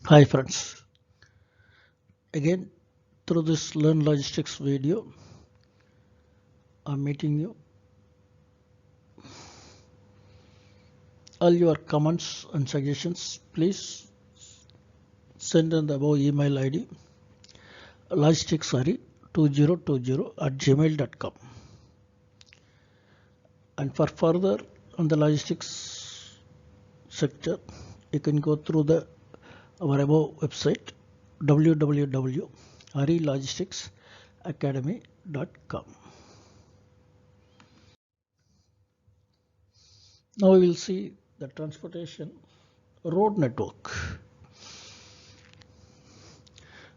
Hi friends, again through this Learn Logistics video, I'm meeting you. All your comments and suggestions, please send in the above email ID logisticsari2020 @gmail.com. And for further on the logistics sector, you can go through our above website www.arilogisticsacademy.com. Now we will see the transportation road network.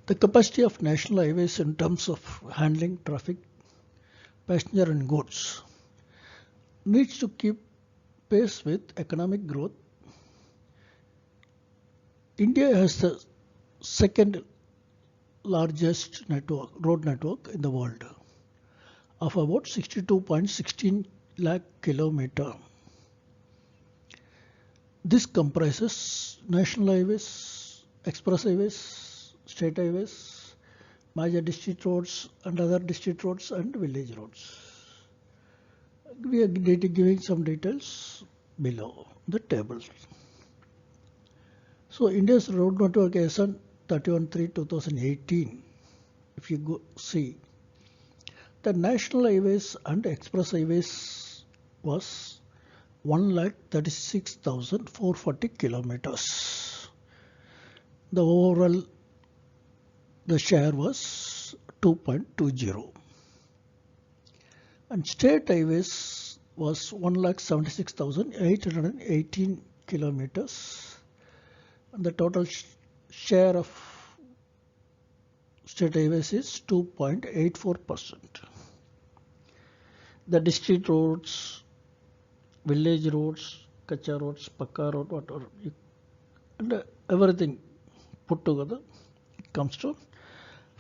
The capacity of national highways in terms of handling traffic, passenger and goods needs to keep pace with economic growth. India has the second largest road network in the world of about 62.16 lakh kilometer. This comprises national highways, express highways, state highways, major district roads and other district roads and village roads. We are giving some details below the table. So India's road network as on 31/3/2018, if you go see, the national highways and express highways was 1,36,440 kilometers. The share was 2.20. And state highways was 1,76,818 kilometers. And the total share of state highways is 2.84%. The district roads, village roads, kacha roads, pakka road, whatever, and everything put together, it comes to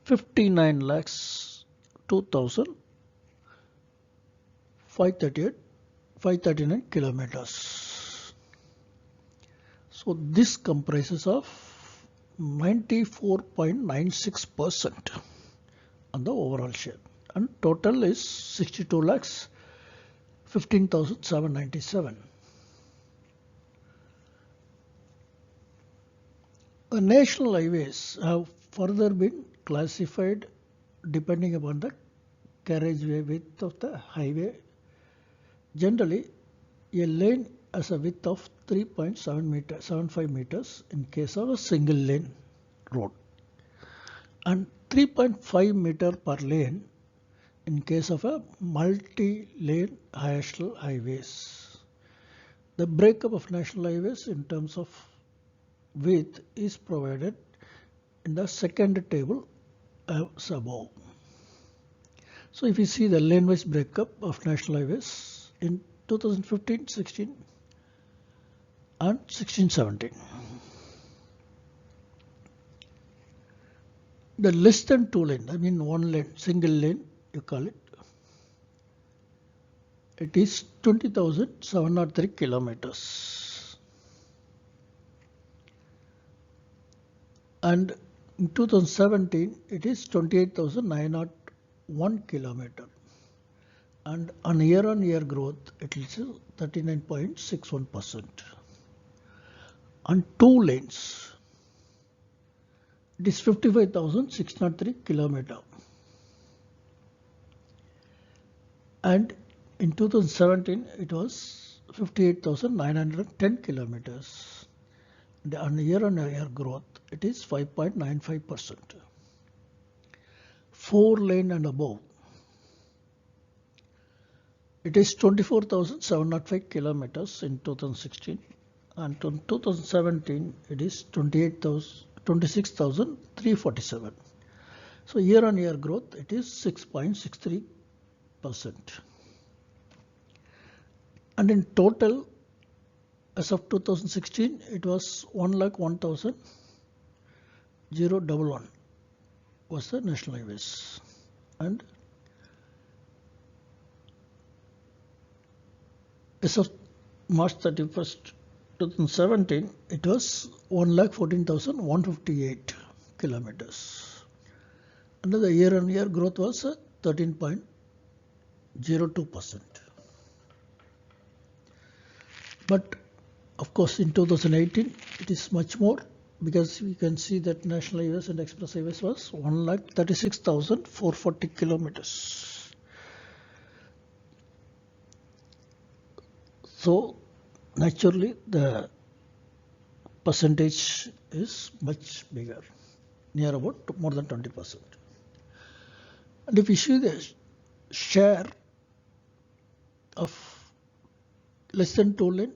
59 lakhs 2,539 kilometers. So this comprises of 94.96% on the overall share, and total is 62 lakhs 15,797. The national highways have further been classified depending upon the carriageway width of the highway. Generally, a lane has a width of 3.75 meters in case of a single lane road, and 3.5 meter per lane in case of a multi-lane national highways. The breakup of national highways in terms of width is provided in the second table as above. So if you see the lane-wise breakup of national highways in 2015-16 and 16-17. The less than two lane, I mean one lane, single lane you call it, it is 20,703 kilometers. And in 2017 it is 28,901 kilometer. And on year growth it is 39.61%. On two lanes it is 55,603 kilometer. And in 2017 it was 58,910 kilometers. And on year growth it is 5.95%. Four lane and above, it is 24,705 kilometers in 2016, and in 2017 it is 26,347. So year growth it is 6.63%. And in total, as of 2016, it was 1,01,011 was the national highways, and as of March 31st, 2017 it was 1,14,158 kilometers. And the year-on-year growth was 13.02%. But of course, in 2018, it is much more because we can see that national highways and express highways was 1,36,440 kilometers. So naturally, the percentage is much bigger, near about more than 20%. And if you see the share of less than 2 lane,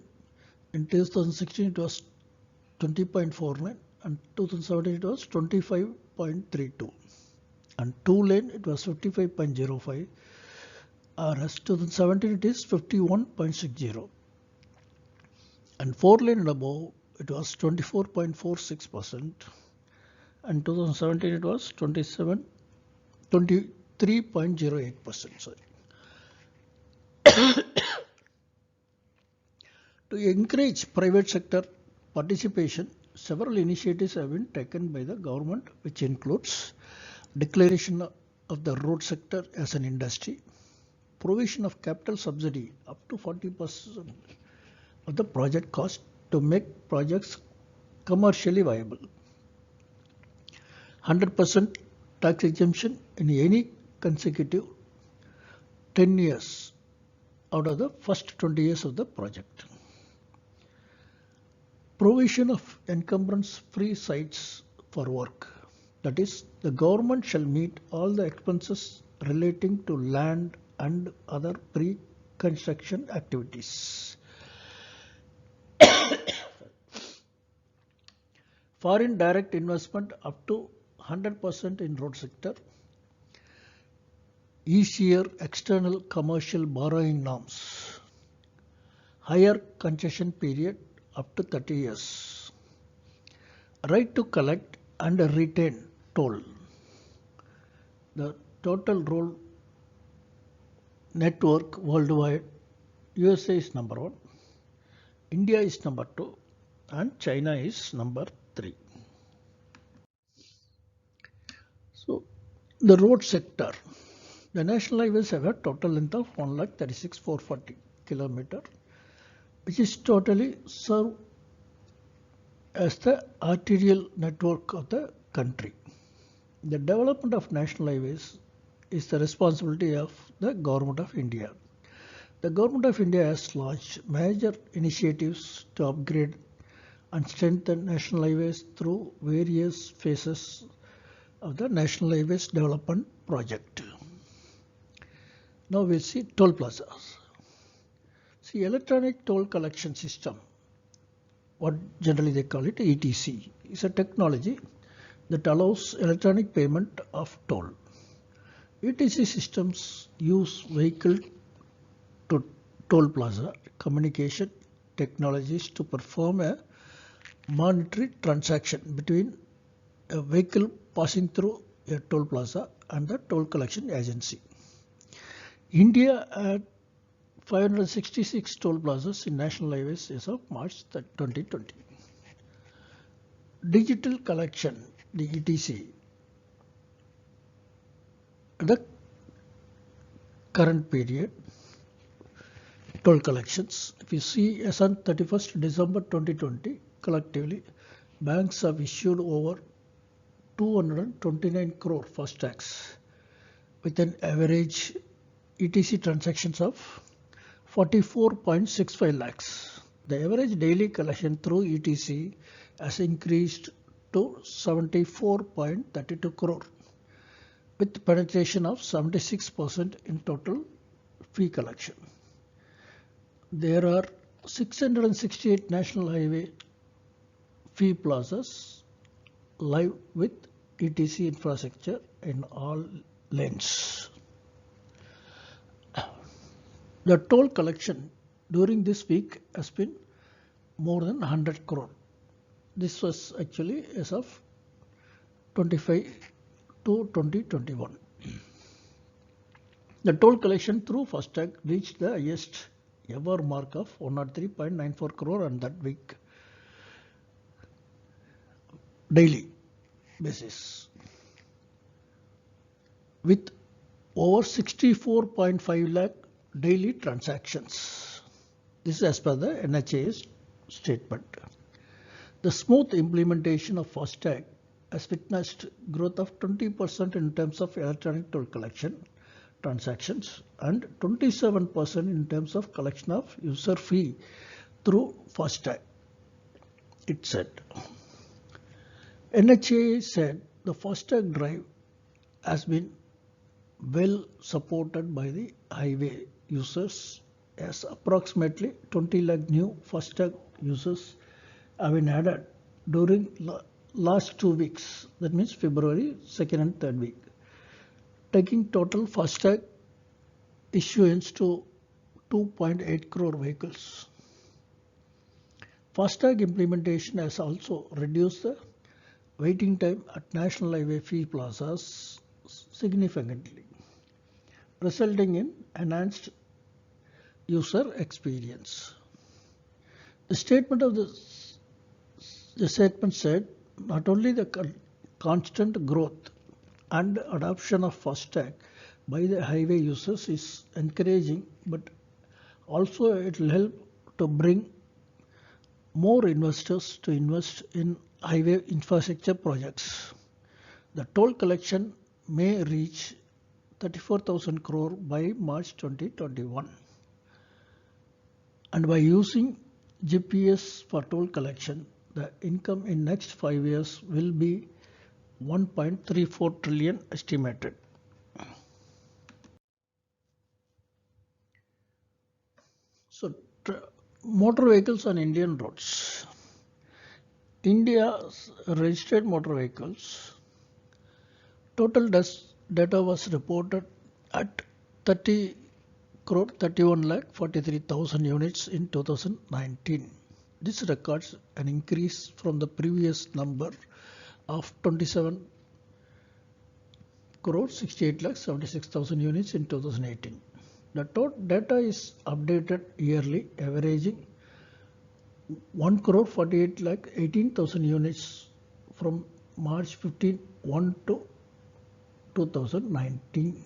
in 2016 it was 20.49 and 2017 it was 25.32 and 2 lane it was 55.05 whereas 2017 it is 51.60 and 4 lane and above it was 24.46% and 2017 it was 23.08%. Sorry. To encourage private sector participation, several initiatives have been taken by the government, which includes declaration of the road sector as an industry, provision of capital subsidy up to 40% of the project cost to make projects commercially viable, 100% tax exemption in any consecutive 10 years out of the first 20 years of the project. Provision of encumbrance-free sites for work. That is, the government shall meet all the expenses relating to land and other pre-construction activities. Foreign direct investment up to 100% in road sector. Easier external commercial borrowing norms. Higher concession period up to 30 years. Right to collect and retain toll. The total road network worldwide, USA is number 1, India is number 2, and China is number 3. So, the road sector. The national highways have a total length of 1,36,440 km, which is totally served as the arterial network of the country. The development of national highways is the responsibility of the Government of India. The Government of India has launched major initiatives to upgrade and strengthen national highways through various phases of the National Highways Development Project. Now we'll see toll plazas. See, electronic toll collection system, what generally they call it ETC, is a technology that allows electronic payment of toll. ETC systems use vehicle to toll plaza communication technologies to perform a monetary transaction between a vehicle passing through a toll plaza and the toll collection agency. India had 566 toll plazas in national highways as of March 2020. Digital collection, the ETC, the current period toll collections. If you see as on 31st December 2020, collectively, banks have issued over 229 crore FASTags with an average ETC transactions of 44.65 lakhs. The average daily collection through ETC has increased to 74.32 crore with penetration of 76% in total fee collection. There are 668 national highway fee plazas live with ETC infrastructure in all lanes. The toll collection during this week has been more than 100 crore. This was actually as of 25 to 2021. The toll collection through FASTag reached the highest ever mark of 103.94 crore on that week daily basis, with over 64.5 lakh daily transactions. This is as per the NHA's statement. The smooth implementation of FASTag has witnessed growth of 20% in terms of electronic toll collection transactions and 27% in terms of collection of user fee through FASTag, it said. NHA said the FASTag drive has been well supported by the highway users, as approximately 20 lakh new FASTag users have been added during last 2 weeks, that means February 2nd and 3rd week, taking total FASTag issuance to 2.8 crore vehicles. FASTag implementation has also reduced the waiting time at national highway fee plazas significantly, resulting in enhanced user experience. The statement said not only the constant growth and adoption of FASTag by the highway users is encouraging, but also it will help to bring more investors to invest in highway infrastructure projects. The toll collection may reach 34,000 crore by March 2021. And by using GPS for toll collection, the income in next 5 years will be 1.34 trillion estimated. So, motor vehicles on Indian roads. India's registered motor vehicles total data was reported at 30 crore 31 lakh 43,000 units in 2019. This records an increase from the previous number of 27 crore 68 lakh 76,000 units in 2018. The total data is updated yearly, averaging 1 crore 48 lakh 18,000 units from March 15 to 2019,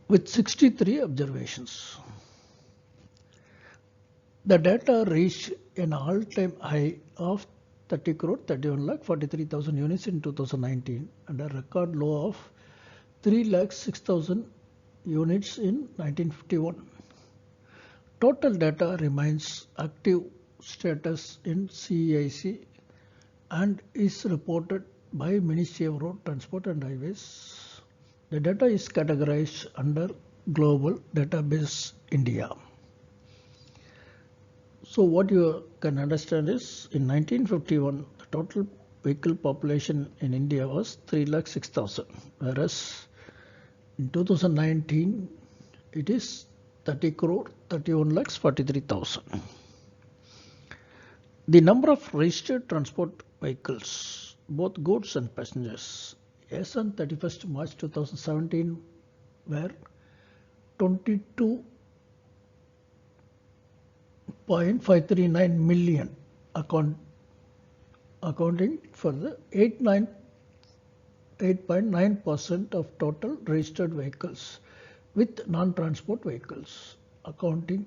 with 63 observations. The data reached an all-time high of 30 crore 31 lakh 43,000 units in 2019 and a record low of 3 lakh 6,000 units in 1951. Total data remains active status in CEIC and is reported by Ministry of Road Transport and Highways. The data is categorized under Global Database India. So what you can understand is in 1951 the total vehicle population in India was 3,06,000, whereas in 2019 it is 30 crore 31 lakhs 43,000. The number of registered transport vehicles, both goods and passengers, as on 31st March 2017 were 22.539 million, accounting for the 8.9% of total registered vehicles, with non-transport vehicles accounting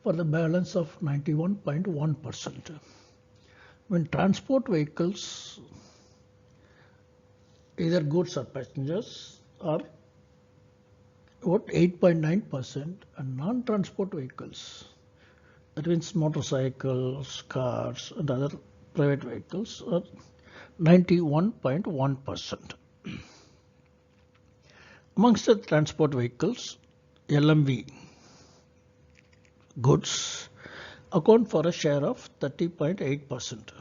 for the balance of 91.1%. When transport vehicles, either goods or passengers, are about 8.9%, and non-transport vehicles, that means motorcycles, cars and other private vehicles, are 91.1%. Amongst the transport vehicles, LMV goods account for a share of 30.8%.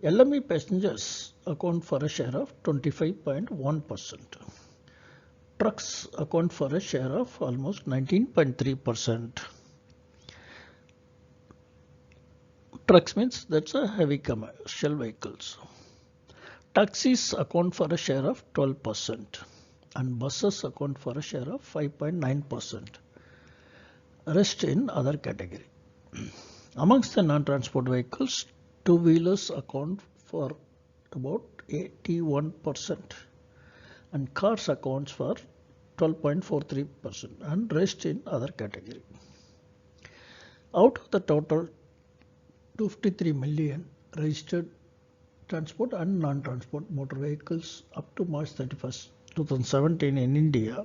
LME passengers account for a share of 25.1%. Trucks account for a share of almost 19.3%. Trucks means that's a heavy commercial vehicles. Taxis account for a share of 12% and buses account for a share of 5.9%. rest in other category. Amongst the non-transport vehicles, two-wheelers account for about 81% and cars accounts for 12.43% and rest in other category. Out of the total 253 million registered transport and non-transport motor vehicles up to March 31st, 2017 in India,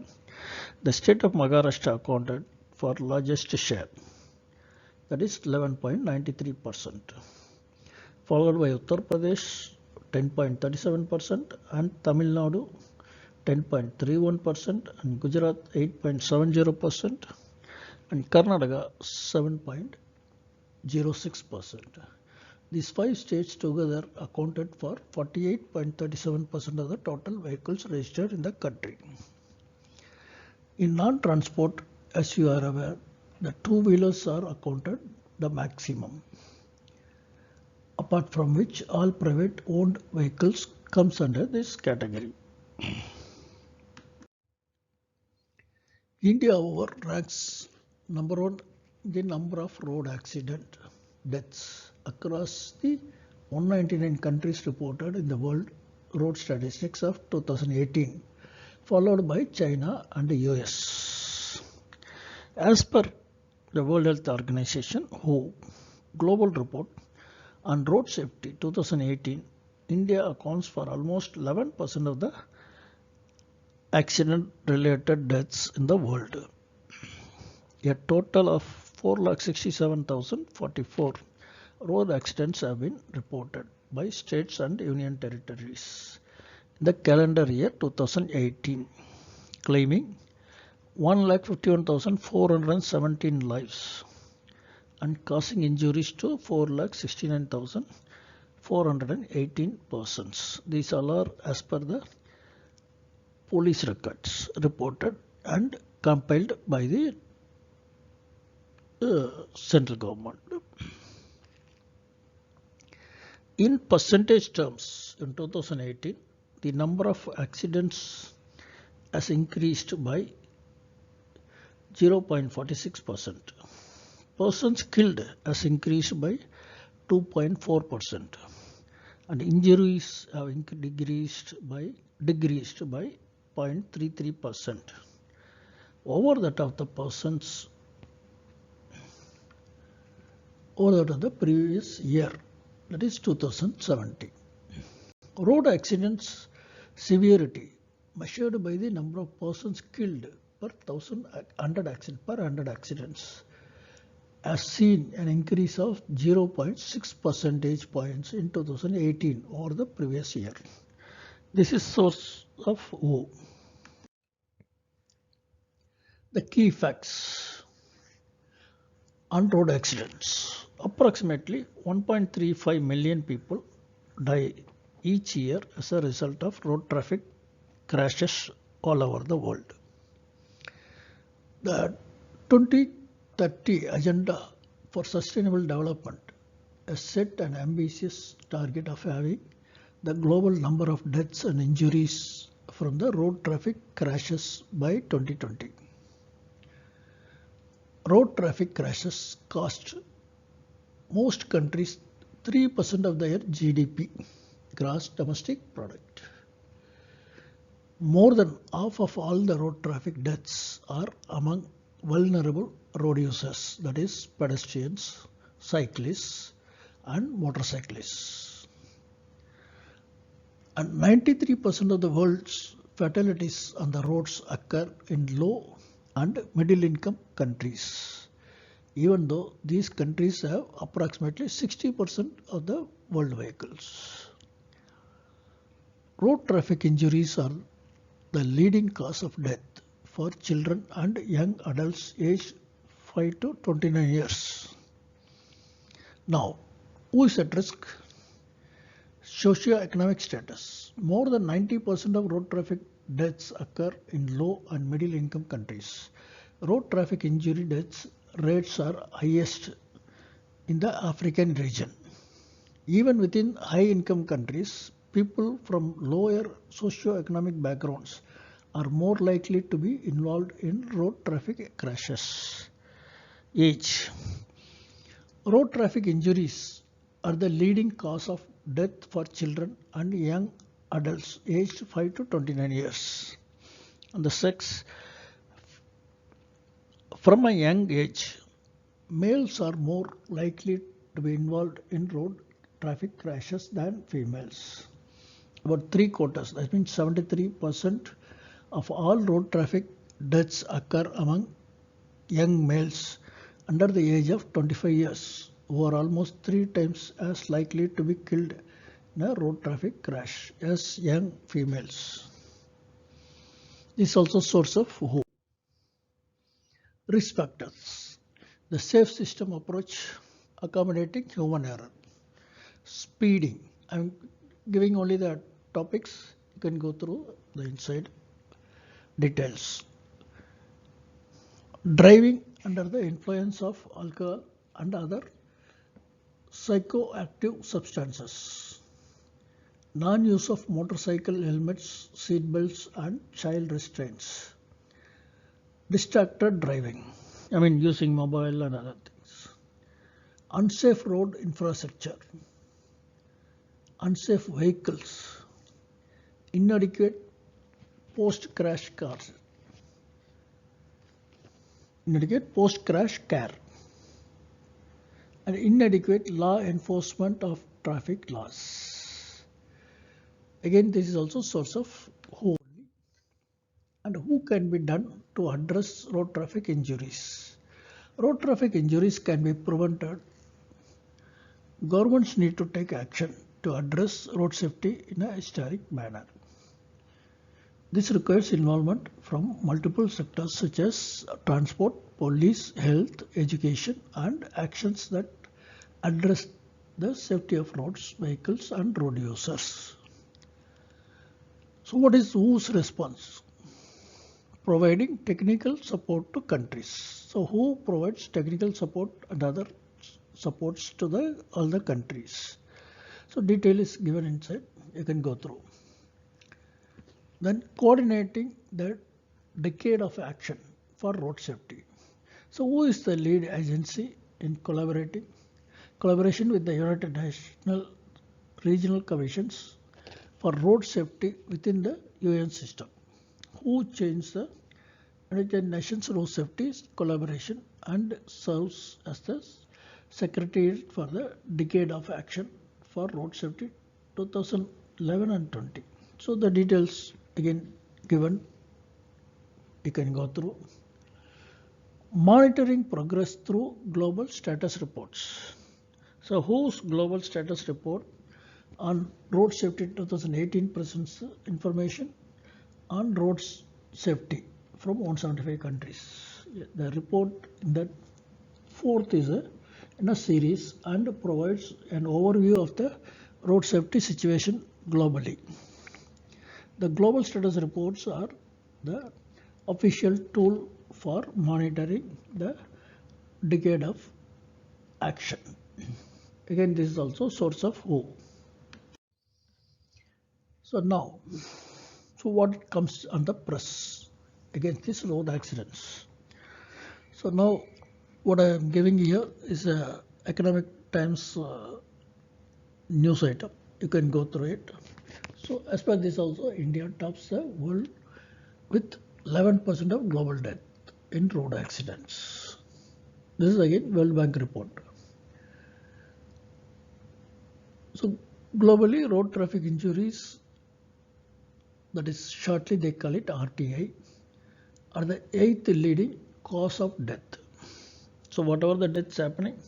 the state of Maharashtra accounted for largest share, that is 11.93%, followed by Uttar Pradesh 10.37% and Tamil Nadu 10.31% and Gujarat 8.70% and Karnataka 7.06%. These five states together accounted for 48.37% of the total vehicles registered in the country. In non-transport, as you are aware, the two-wheelers are accounted the maximum, apart from which all private owned vehicles comes under this category. India, however, ranks number one in the number of road accident deaths across the 199 countries reported in the World Road Statistics of 2018, followed by China and the US. As per the World Health Organization, WHO, Global Report on Road Safety 2018, India accounts for almost 11% of the accident-related deaths in the world. A total of 4,67,044 road accidents have been reported by states and union territories in the calendar year 2018, claiming 1,51,417 lives and causing injuries to 4,69,418 persons. These all are as per the police records reported and compiled by the central government. In percentage terms, in 2018, the number of accidents has increased by 0.46%. Persons killed has increased by 2.4%, and injuries have decreased by 0.33%. Over that of the persons over the previous year, that is 2017. Road accidents severity measured by the number of persons killed per 100 accidents has seen an increase of 0.6 percentage points in 2018 over the previous year. This is source of WHO. The key facts on road accidents. Approximately 1.35 million people die each year as a result of road traffic crashes all over the world. The 2030 Agenda for Sustainable Development has set an ambitious target of having the global number of deaths and injuries from the road traffic crashes by 2020. Road traffic crashes cost most countries 3% of their GDP, gross domestic product. More than half of all the road traffic deaths are among vulnerable road users, that is pedestrians, cyclists and motorcyclists. And 93% of the world's fatalities on the roads occur in low and middle income countries, even though these countries have approximately 60% of the world vehicles. Road traffic injuries are the leading cause of death for children and young adults aged 5 to 29 years. Now, who is at risk? Socio-economic status. More than 90% of road traffic deaths occur in low and middle income countries. Road traffic injury deaths rates are highest in the African region. Even within high income countries, people from lower socio-economic backgrounds are more likely to be involved in road traffic crashes. Age. Road traffic injuries are the leading cause of death for children and young adults aged 5 to 29 years. And the sex. From a young age, males are more likely to be involved in road traffic crashes than females. About three quarters, that means 73% of all road traffic deaths occur among young males under the age of 25 years, who are almost three times as likely to be killed in a road traffic crash as young females. This is also source of hope. Risk factors. The safe system approach accommodating human error. Speeding. I'm giving only the topics. You can go through the inside details. Driving under the influence of alcohol and other psychoactive substances. Non-use of motorcycle helmets, seat belts and child restraints. Distracted driving. Using mobile and other things. Unsafe road infrastructure. Unsafe vehicles. Inadequate post-crash cars. Inadequate post-crash care. And inadequate law enforcement of traffic laws. Again, this is also source of who and who can be done to address road traffic injuries. Road traffic injuries can be prevented. Governments need to take action to address road safety in a historic manner. This requires involvement from multiple sectors such as transport, police, health, education, and actions that address the safety of roads, vehicles, and road users. So, what is whose response? Providing technical support to countries. So, who provides technical support and other supports to all the countries? So, detail is given inside. You can go through. Then coordinating the decade of action for road safety. So who is the lead agency in collaboration with the United Nations regional commissions for road safety within the UN system? Who changed the United Nations road safety collaboration and serves as the secretary for the decade of action for road safety 2011 and 20. So the details again given, you can go through. Monitoring progress through global status reports. So whose global status report on road safety 2018 presents information on road safety from 175 countries. The report in that fourth is in a series and provides an overview of the road safety situation globally. The global status reports are the official tool for monitoring the decade of action. Again, this is also source of who. So now, what comes on the press against these road accidents? So now, what I am giving here is a Economic Times news item. You can go through it. So as per this also, India tops the world with 11% of global death in road accidents. This is again World Bank report. So globally, road traffic injuries, that is shortly they call it RTI, are the 8th leading cause of death. So whatever the deaths happening,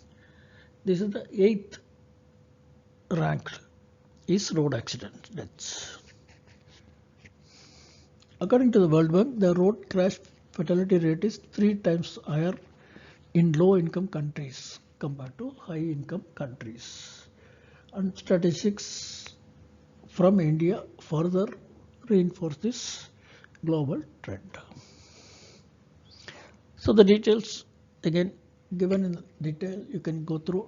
this is the 8th ranked is road accident deaths. According to the World Bank, the road crash fatality rate is 3 times higher in low-income countries compared to high-income countries. And statistics from India further reinforce this global trend. So the details again given in detail, you can go through.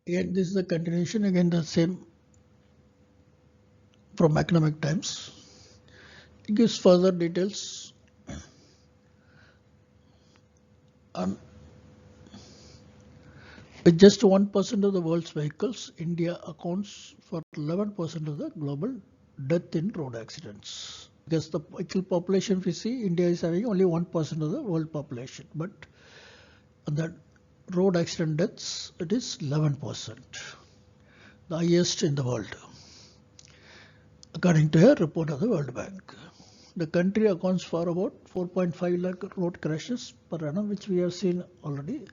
Again, this is the continuation, again the same from Economic Times. It gives further details on with just 1% of the world's vehicles, India accounts for 11% of the global death in road accidents. Because the vehicle population, if you see, India is having only 1% of the world population, but on the road accident deaths, it is 11%, the highest in the world, according to a report of the World Bank. The country accounts for about 4.5 lakh road crashes per annum, which we have seen already.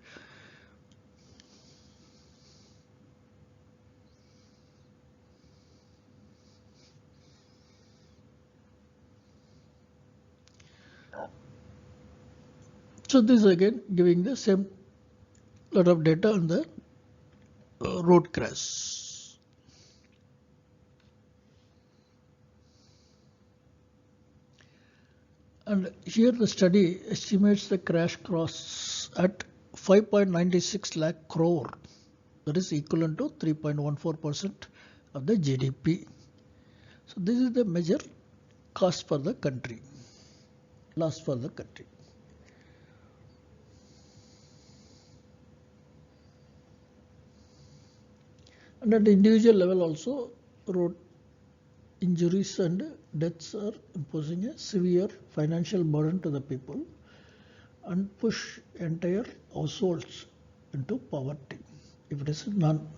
So this is again giving the same lot of data on the road crash. And here the study estimates the crash costs at 5.96 lakh crore. That is equivalent to 3.14% of the GDP. So this is the major cost for the country, loss for the country. And at the individual level also, road injuries and deaths are imposing a severe financial burden to the people and push entire households into poverty if it is none,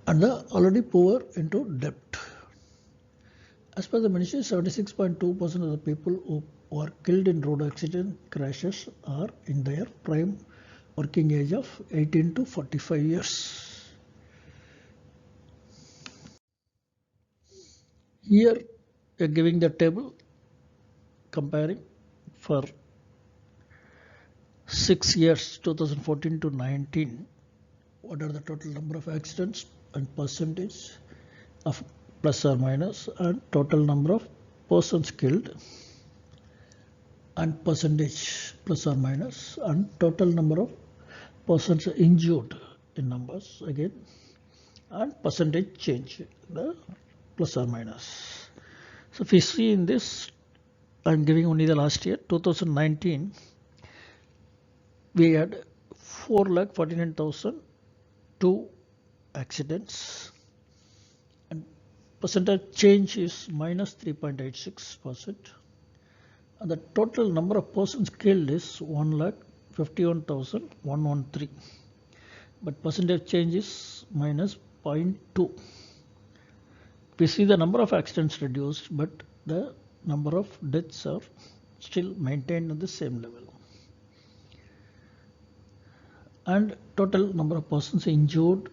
and the already poor into debt. As per the ministry, 76.2% of the people who are killed in road accident crashes are in their prime working age of 18 to 45 years. Here we are giving the table comparing for 6 years 2014 to 19, what are the total number of accidents and percentage of plus or minus, and total number of persons killed and percentage plus or minus, and total number of persons injured in numbers again, and percentage change, the plus or minus. So if you see in this, I'm giving only the last year, 2019, we had 4,49,002 accidents, and percentage change is minus 3.86%, and the total number of persons killed is 1,51,113, but percentage change is minus 0.2. We see the number of accidents reduced, but the number of deaths are still maintained at the same level. And total number of persons injured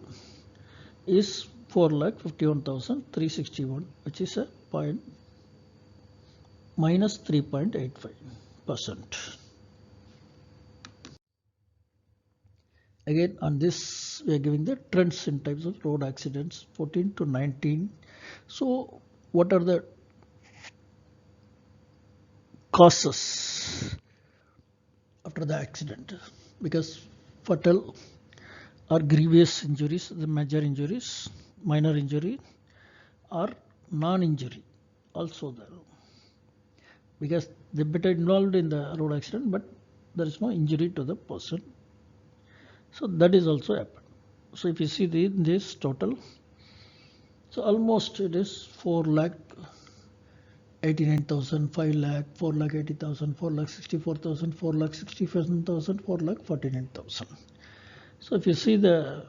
is 4,51,361, which is a minus 3.85%. Again, on this we are giving the trends in types of road accidents 14 to 19. So what are the causes after the accident? Because fatal or grievous injuries, the major injuries, minor injury, or non-injury also there, because they better involved in the road accident, but there is no injury to the person. So that is also happened. So if you see this total, so almost it is 4,89,000, 5 lakh, 4,80,000, 4,64,000, 4,67,000, 4,49,000. So if you see the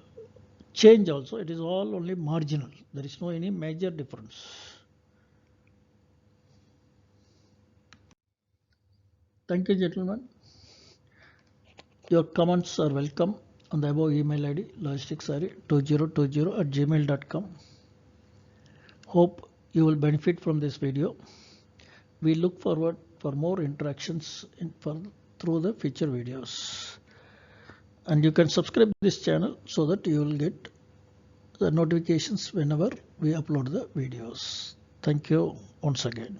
change also, it is all only marginal. There is no any major difference. Thank you, gentlemen. Your comments are welcome on the above email ID logisticsari2020@gmail.com. Hope you will benefit from this video. We look forward for more interactions through the future videos. And you can subscribe this channel so that you will get the notifications whenever we upload the videos. Thank you once again.